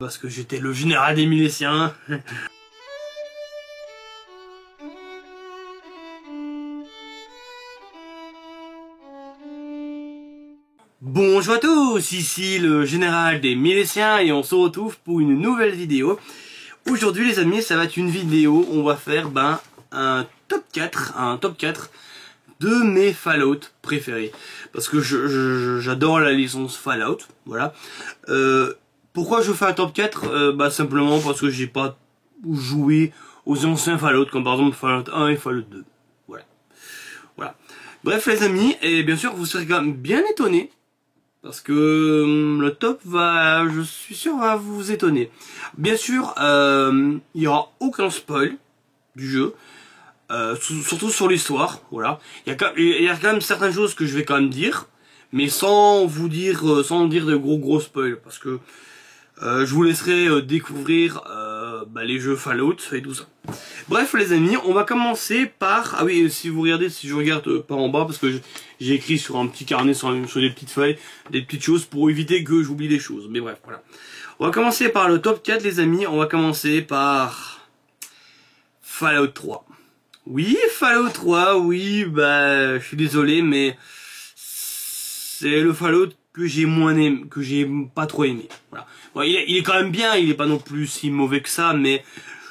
Parce que j'étais le général des Milésiens. Bonjour à tous, ici le général des Milésiens et on se retrouve pour une nouvelle vidéo. Aujourd'hui les amis, ça va être une vidéo, on va faire un top 4 de mes Fallout préférés. Parce que j'adore la licence Fallout, voilà. Pourquoi je fais un top 4 simplement parce que j'ai pas joué aux anciens Fallout, comme par exemple Fallout 1 et Fallout 2. Voilà. Bref les amis, et bien sûr vous serez quand même bien étonnés. Parce que le top je suis sûr, va vous étonner. Bien sûr, il y aura aucun spoil du jeu. Surtout sur l'histoire, voilà. Il y a quand même certaines choses que je vais quand même dire. Mais sans dire de gros spoils. Parce que je vous laisserai découvrir les jeux Fallout et tout ça. Bref les amis, on va commencer par... Ah oui, si vous regardez, si je regarde par en bas, parce que j'ai écrit sur un petit carnet, sur des petites feuilles, des petites choses pour éviter que j'oublie des choses. Mais bref, voilà. On va commencer par le top 4 les amis, on va commencer par... Fallout 3. Oui, Fallout 3, oui, je suis désolé, mais... C'est le Fallout que j'ai moins aimé, que j'ai pas trop aimé. Voilà. Bon, il est quand même bien, il est pas non plus si mauvais que ça, mais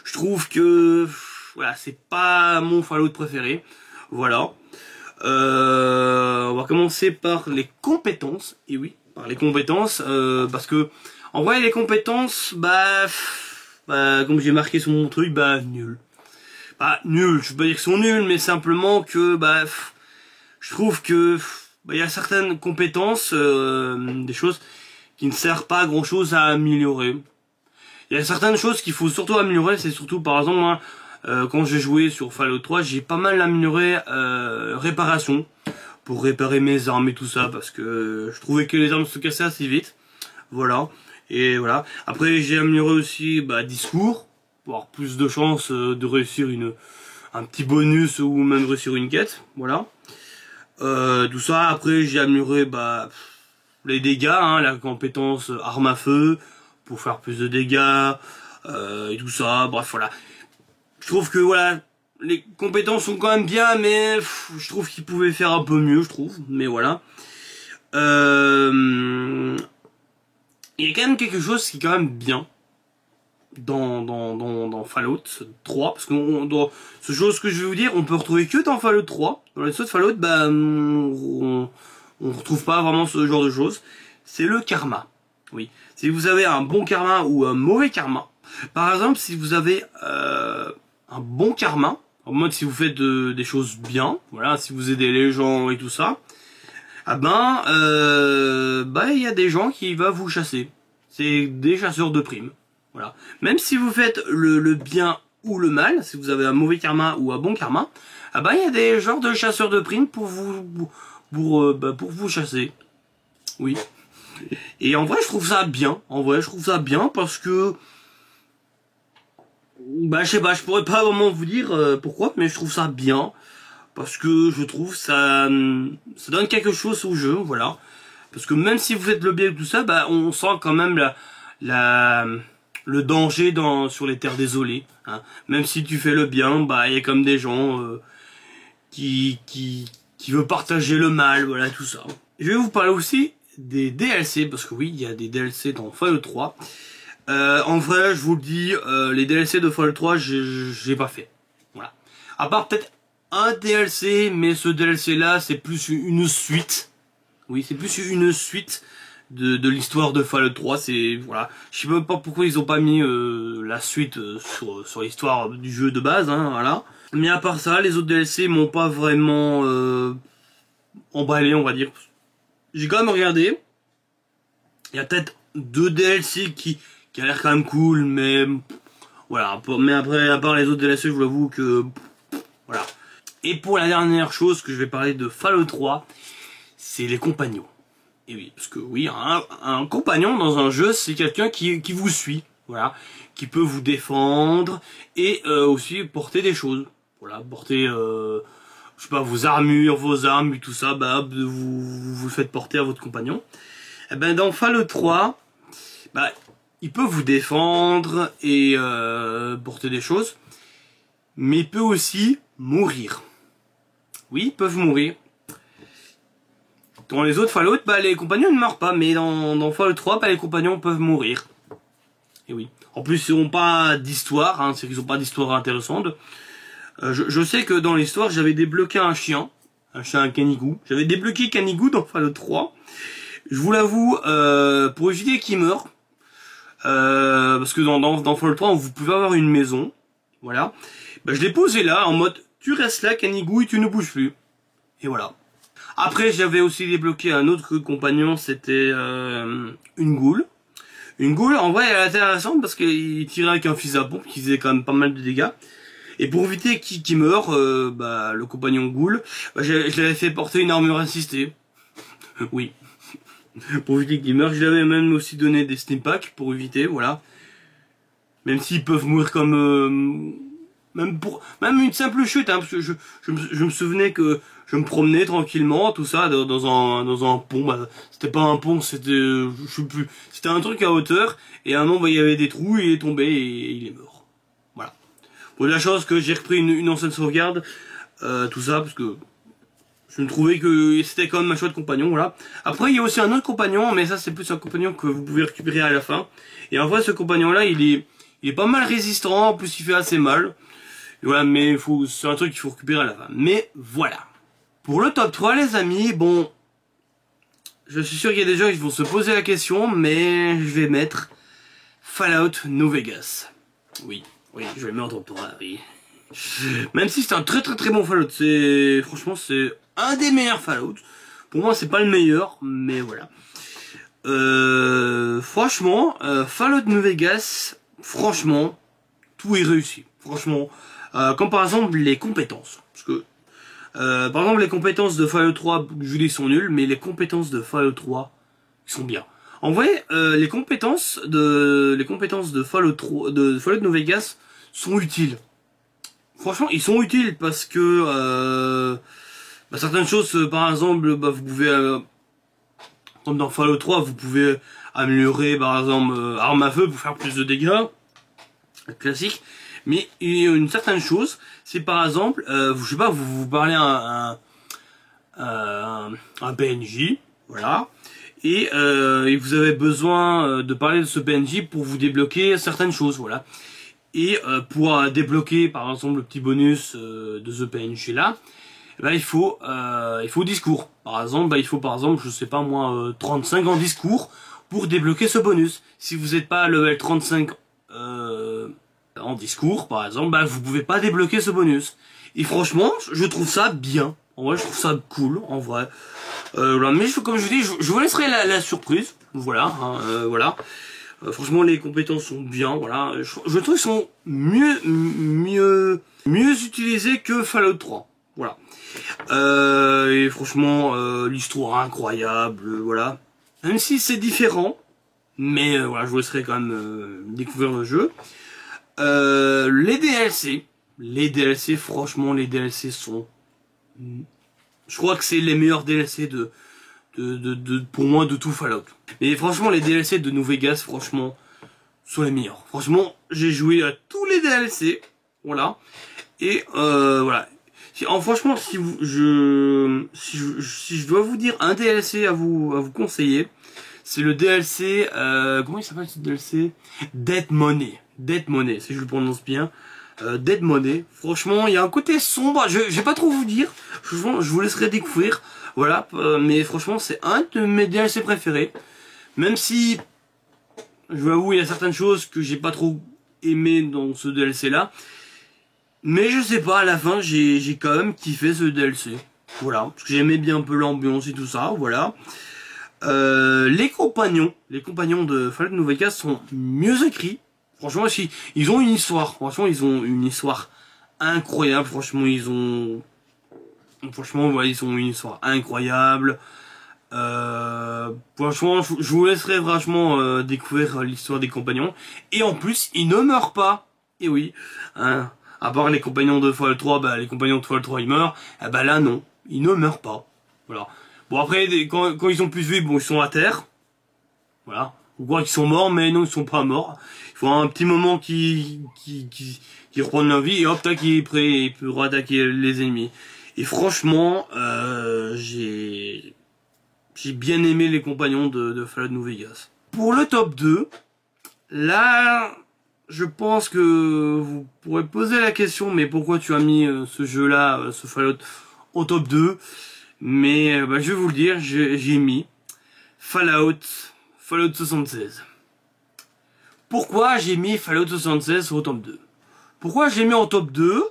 je trouve que voilà, c'est pas mon Fallout préféré. Voilà. On va commencer par les compétences. Et oui, par les compétences, parce que en vrai les compétences, comme j'ai marqué sur mon truc, nul. Nul. Je veux pas dire qu'ils sont nuls, mais simplement que je trouve que il y a certaines compétences, des choses qui ne servent pas à grand chose à améliorer. Il y a certaines choses qu'il faut surtout améliorer, c'est surtout par exemple moi, quand j'ai joué sur Fallout 3, j'ai pas mal amélioré réparation, pour réparer mes armes et tout ça, parce que je trouvais que les armes se cassaient assez vite. Voilà. Et voilà. Après j'ai amélioré aussi discours, pour avoir plus de chances de réussir un petit bonus ou même réussir une quête. Voilà. Tout ça, après j'ai amélioré les dégâts, la compétence arme à feu pour faire plus de dégâts et tout ça, bref voilà. Je trouve que voilà, les compétences sont quand même bien, mais je trouve qu'ils pouvaient faire un peu mieux, je trouve, mais voilà. Il y a quand même quelque chose qui est quand même bien dans Fallout 3, parce que ce chose que je vais vous dire, on peut retrouver que dans Fallout 3. Dans les autres Fallout, on retrouve pas vraiment ce genre de choses. C'est le karma. Oui. Si vous avez un bon karma ou un mauvais karma, par exemple, si vous avez un bon karma, en mode si vous faites des choses bien, voilà, si vous aidez les gens et tout ça, il y a des gens qui vont vous chasser. C'est des chasseurs de primes. Voilà. Même si vous faites le bien ou le mal, si vous avez un mauvais karma ou un bon karma, il y a des genres de chasseurs de primes pour vous chasser. Oui. Et en vrai, je trouve ça bien. En vrai, je trouve ça bien parce que je sais pas, je pourrais pas vraiment vous dire pourquoi, mais je trouve ça bien parce que je trouve ça donne quelque chose au jeu, voilà. Parce que même si vous faites le bien et tout ça, on sent quand même le danger sur les terres désolées, hein. Même si tu fais le bien, il y a comme des gens qui veulent partager le mal, voilà, tout ça. Je vais vous parler aussi des DLC, parce que oui, il y a des DLC dans Fallout 3. En vrai, je vous le dis, les DLC de Fallout 3, j'ai pas fait. Voilà. À part peut-être un DLC, mais ce DLC là, c'est plus une suite. Oui, c'est plus une suite de l'histoire de Fallout 3, voilà. Je sais même pas pourquoi ils ont pas mis la suite sur l'histoire du jeu de base, voilà. Mais à part ça, les autres DLC m'ont pas vraiment emballé, on va dire. J'ai quand même regardé. Il y a peut-être 2 DLC qui a l'air quand même cool, mais voilà. Mais après, à part les autres DLC, je vous l'avoue que voilà. Et pour la dernière chose que je vais parler de Fallout 3, c'est les compagnons. Et oui, parce que oui, un compagnon dans un jeu, c'est quelqu'un qui vous suit, voilà, qui peut vous défendre et aussi porter des choses, voilà, porter, je sais pas, vos armures, vos armes et tout ça, vous faites porter à votre compagnon. Et dans Fallout 3, il peut vous défendre et porter des choses, mais il peut aussi mourir. Oui, ils peuvent mourir. Dans les autres Fallout, bah, les compagnons ne meurent pas, mais dans Fallout 3, bah, les compagnons peuvent mourir. Et oui. En plus, ils n'ont pas d'histoire, hein, c'est qu'ils n'ont pas d'histoire intéressante. Je sais que dans l'histoire, j'avais débloqué un chien Kanigou. J'avais débloqué Kanigou dans Fallout 3. Je vous l'avoue, pour éviter qu'il meure, parce que dans Fallout 3, vous pouvez avoir une maison, voilà. Bah, je l'ai posé là, en mode, tu restes là, Kanigou, et tu ne bouges plus. Et voilà. Après, j'avais aussi débloqué un autre compagnon, c'était une goule. Une goule, en vrai, elle est intéressante parce qu'il tirait avec un fusil à pompe qui faisait quand même pas mal de dégâts. Et pour éviter qu'il meure, bah, le compagnon goule, bah, je l'avais fait porter une armure assistée. Oui. Pour éviter qu'il meure, je lui avais même aussi donné des stim packs pour éviter, voilà. Même s'ils peuvent mourir comme... même une simple chute, hein, parce que je me souvenais que je me promenais tranquillement, tout ça, dans un pont. Bah, c'était pas un pont, c'était, je sais plus, c'était un truc à hauteur, et à un moment, bah, il y avait des trous, il est tombé, et il est mort. Voilà. Pour la chose que j'ai repris une ancienne sauvegarde, tout ça, parce que je me trouvais que c'était quand même un chouette compagnon, voilà. Après, il y a aussi un autre compagnon, mais ça, c'est plus un compagnon que vous pouvez récupérer à la fin. Et en vrai, ce compagnon-là, il est pas mal résistant, en plus, il fait assez mal. Et voilà, mais c'est un truc qu'il faut récupérer à la fin. Mais voilà. Pour le top 3, les amis, bon, je suis sûr qu'il y a des gens qui vont se poser la question, mais je vais mettre Fallout New Vegas. Oui, je vais le mettre en top 3, oui. Même si c'est un très bon Fallout, franchement, c'est un des meilleurs Fallout. Pour moi, c'est pas le meilleur, mais voilà. Franchement, Fallout New Vegas, franchement, tout est réussi. Franchement, comme par exemple les compétences. Parce que par exemple, les compétences de Fallout 3, je dis sont nulles, mais les compétences de Fallout 3 sont bien. En vrai, les compétences de Fallout 3, de Fallout New Vegas sont utiles. Franchement, ils sont utiles parce que bah, certaines choses, par exemple, bah, vous pouvez, comme dans Fallout 3, vous pouvez améliorer, par exemple, arme à feu pour faire plus de dégâts, classique. Mais il y a une certaine chose, c'est par exemple, je sais pas, vous parlez à un PNJ, voilà, et vous avez besoin de parler de ce PNJ pour vous débloquer certaines choses, voilà. Et pour débloquer par exemple le petit bonus de ce PNJ là, bah, il faut discours. Par exemple, je sais pas moi, 35 en discours pour débloquer ce bonus. Si vous n'êtes pas level 35 en discours, par exemple, bah, vous pouvez pas débloquer ce bonus. Et franchement, je trouve ça bien. En vrai, je trouve ça cool, en vrai. Voilà. Mais comme je vous dis, je vous laisserai la surprise. Voilà, hein, voilà. Franchement, les compétences sont bien, voilà. Je trouve qu'ils sont mieux utilisés que Fallout 3. Voilà. Et franchement, l'histoire incroyable, voilà. Même si c'est différent, mais voilà, je vous laisserai quand même découvrir le jeu. Les DLC, franchement, les DLC sont... Je crois que c'est les meilleurs DLC pour moi de tout Fallout. Mais franchement, les DLC de New Vegas, franchement, sont les meilleurs. Franchement, j'ai joué à tous les DLC, voilà. Et voilà. Franchement, si je dois vous dire un DLC à vous conseiller, c'est le DLC, comment il s'appelle ce DLC? Dead Money, si je le prononce bien. Dead Money. Franchement, il y a un côté sombre. Je vais pas trop vous dire. Je vous laisserai découvrir. Voilà. Mais franchement, c'est un de mes DLC préférés. Même si, je vous avoue, il y a certaines choses que j'ai pas trop aimé dans ce DLC là. Mais je sais pas, à la fin, j'ai quand même kiffé ce DLC. Voilà. Parce que j'aimais bien un peu l'ambiance et tout ça. Voilà. Les compagnons de Fallout New Vegas sont mieux écrits. Franchement, ils ont une histoire. Franchement, ils ont une histoire incroyable. Franchement, ils ont une histoire incroyable. Franchement, je vous laisserai franchement découvrir l'histoire des compagnons. Et en plus, ils ne meurent pas. Et oui, hein, à part les compagnons de Fallout 3, bah, les compagnons de Fallout 3 ils meurent. Eh bah là non, ils ne meurent pas. Voilà. Bon après, quand ils ont plus de vie, bon ils sont à terre. Voilà. On croit qu'ils sont morts, mais non, ils sont pas morts. Il faut un petit moment qui reprennent la vie et hop, tac, il est prêt, il peut attaquer les ennemis. Et franchement, j'ai bien aimé les compagnons de Fallout New Vegas. Pour le top 2, là, je pense que vous pourrez poser la question, mais pourquoi tu as mis ce jeu-là, ce Fallout, au top 2? Mais je vais vous le dire, j'ai mis Fallout 76. Pourquoi j'ai mis Fallout 76 au top 2? Pourquoi j'ai mis en top 2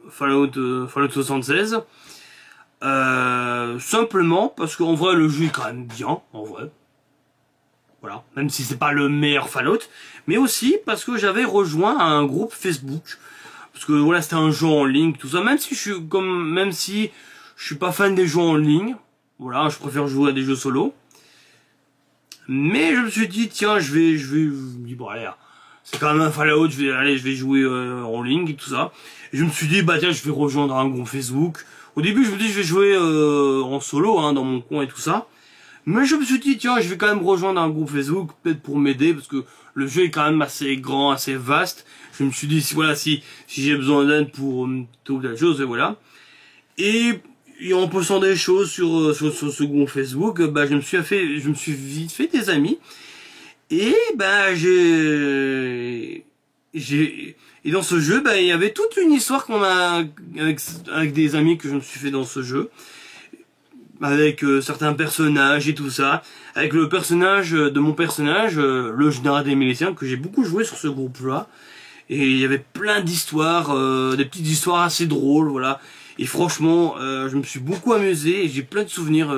Fallout 76? Simplement parce qu'en vrai le jeu est quand même bien, en vrai. Voilà, même si c'est pas le meilleur Fallout, mais aussi parce que j'avais rejoint un groupe Facebook, parce que voilà, c'était un jeu en ligne, tout ça. Même si je suis pas fan des jeux en ligne, voilà, je préfère jouer à des jeux solo. Mais je me suis dit tiens, je me dis bon allez, c'est quand même un Fallout, je vais jouer en ligne et tout ça. Et je me suis dit bah tiens, je vais rejoindre un groupe Facebook. Au début, je me dis je vais jouer en solo, hein, dans mon coin et tout ça. Mais je me suis dit, tiens, je vais quand même rejoindre un groupe Facebook, peut-être pour m'aider, parce que le jeu est quand même assez grand, assez vaste. Je me suis dit, si j'ai besoin d'aide pour toute la chose, et voilà. Et en postant des choses sur ce groupe Facebook, je me suis vite fait des amis. Et et dans ce jeu, il y avait toute une histoire qu'on a avec des amis que je me suis fait dans ce jeu. Avec certains personnages et tout ça, avec le personnage de mon personnage, le général des miliciens, que j'ai beaucoup joué sur ce groupe-là, et il y avait plein d'histoires, des petites histoires assez drôles, voilà, et franchement, je me suis beaucoup amusé, et j'ai plein de souvenirs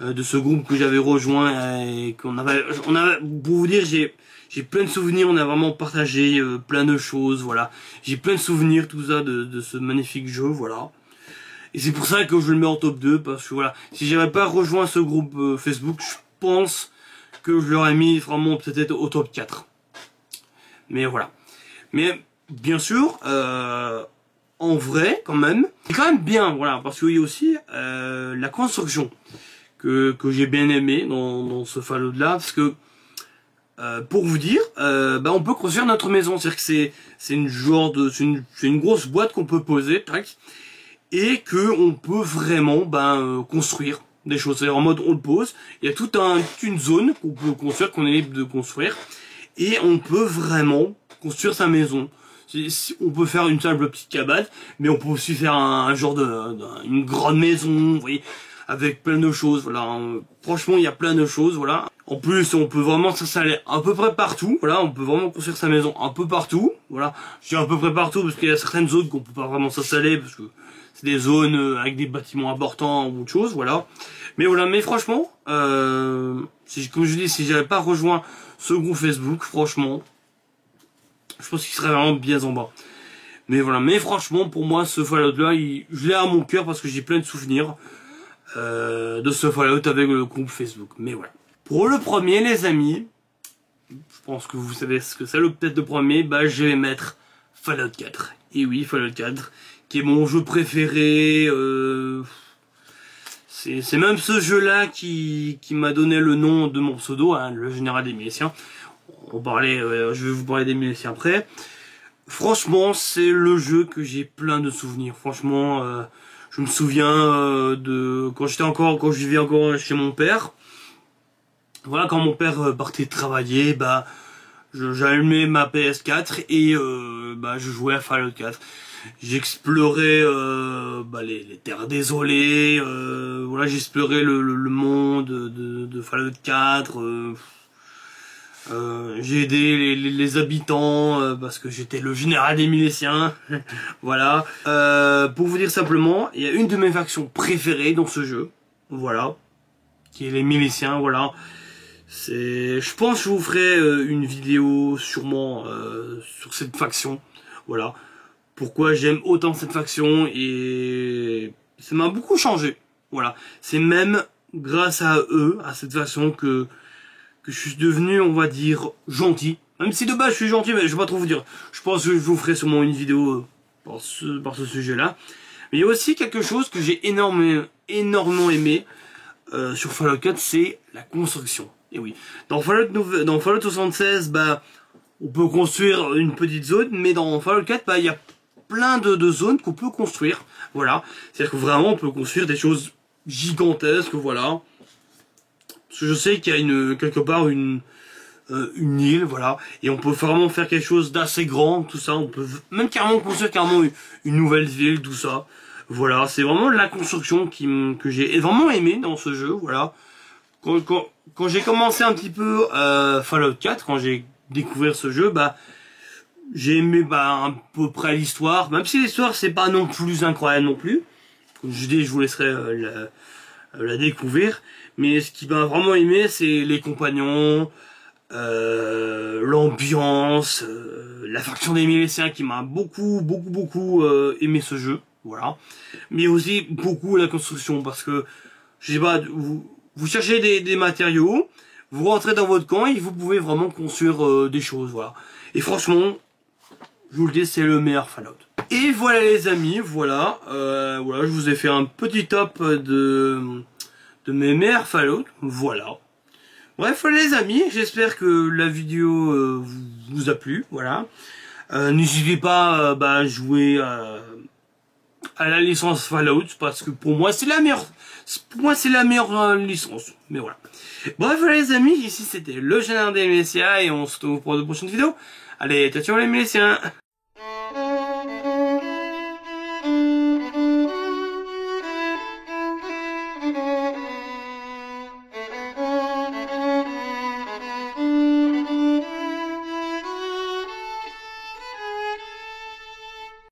de ce groupe que j'avais rejoint, et pour vous dire, j'ai plein de souvenirs, on a vraiment partagé plein de choses, voilà, j'ai plein de souvenirs, tout ça, de ce magnifique jeu, voilà. Et c'est pour ça que je le mets en top 2, parce que voilà, si j'avais pas rejoint ce groupe Facebook, je pense que je l'aurais mis vraiment peut-être au top 4. Mais voilà. Mais bien sûr, en vrai, quand même, c'est quand même bien, voilà, parce qu'il y a aussi la construction que j'ai bien aimé dans ce Fallout-là, parce que pour vous dire, on peut construire notre maison, c'est-à-dire que c'est une grosse boîte qu'on peut poser, tac. Et que on peut vraiment construire des choses. C'est en mode on le pose, il y a toute une zone qu'on peut construire, qu'on est libre de construire, et on peut vraiment construire sa maison. On peut faire une simple petite cabane, mais on peut aussi faire un genre une grande maison, vous voyez, avec plein de choses. Voilà, franchement il y a plein de choses, voilà. En plus, on peut vraiment s'installer à peu près partout. Voilà, on peut vraiment construire sa maison un peu partout. Voilà, je dis à peu près partout parce qu'il y a certaines zones qu'on peut pas vraiment s'installer parce que c'est des zones avec des bâtiments importants ou autre chose, voilà. Mais voilà, mais franchement, comme je dis, si j'avais pas rejoint ce groupe Facebook, franchement, je pense qu'il serait vraiment bien en bas. Mais voilà, mais franchement, pour moi, ce Fallout-là, je l'ai à mon cœur parce que j'ai plein de souvenirs de ce Fallout avec le groupe Facebook. Mais voilà. Pour le premier, les amis, je pense que vous savez ce que c'est peut-être le premier, je vais mettre Fallout 4. Et oui, Fallout 4. Qui est mon jeu préféré, c'est même ce jeu-là qui m'a donné le nom de mon pseudo, hein, le général des miliciens. Je vais vous parler des miliciens après. Franchement, c'est le jeu que j'ai plein de souvenirs. Franchement, je me souviens de quand je vivais encore chez mon père. Voilà, quand mon père partait travailler, j'allumais ma PS4 et je jouais à Fallout 4. J'explorais les terres désolées, voilà, j'explorais le monde de Fallout 4, j'ai aidé les habitants parce que j'étais le général des miliciens, voilà. Pour vous dire simplement, il y a une de mes factions préférées dans ce jeu, voilà, qui est les miliciens, voilà. Je pense que je vous ferai une vidéo sûrement sur cette faction, voilà. Pourquoi j'aime autant cette faction, et ça m'a beaucoup changé, voilà. C'est même grâce à eux, à cette faction, que je suis devenu, on va dire, gentil. Même si de base je suis gentil, mais je vais pas trop vous dire. Je pense que je vous ferai sûrement une vidéo par ce sujet-là. Mais il y a aussi quelque chose que j'ai énormément aimé sur Fallout 4, c'est la construction. Et oui, dans Fallout 76, bah, on peut construire une petite zone, mais dans Fallout 4, bah, il y a plein de zones qu'on peut construire. Voilà, c'est-à-dire que vraiment, on peut construire des choses gigantesques, voilà. Parce que je sais qu'il y a quelque part une île, voilà, et on peut vraiment faire quelque chose d'assez grand, tout ça. On peut même carrément construire une nouvelle ville, tout ça. Voilà, c'est vraiment la construction que j'ai vraiment aimé dans ce jeu, voilà. Quand j'ai commencé un petit peu Fallout 4, quand j'ai découvert ce jeu, bah j'ai aimé à peu près l'histoire, même si l'histoire c'est pas non plus incroyable non plus. Comme je dis, je vous laisserai la découvrir. Mais ce qui m'a vraiment aimé, c'est les compagnons, l'ambiance, la faction des Milésiens qui m'a beaucoup aimé ce jeu, voilà. Mais aussi beaucoup la construction, parce que je sais pas, vous cherchez des matériaux, vous rentrez dans votre camp et vous pouvez vraiment construire des choses, voilà. Et franchement, je vous le dis, c'est le meilleur Fallout. Et voilà les amis, voilà, voilà, je vous ai fait un petit top de mes meilleurs Fallout, voilà. Bref les amis, j'espère que la vidéo vous a plu, voilà. N'hésitez pas à jouer à la licence Fallout, parce que pour moi c'est la meilleure licence, mais voilà. Bref les amis, ici c'était le général des Milésiens et on se retrouve pour de prochaines vidéos. Allez, ciao ciao les Milésiens.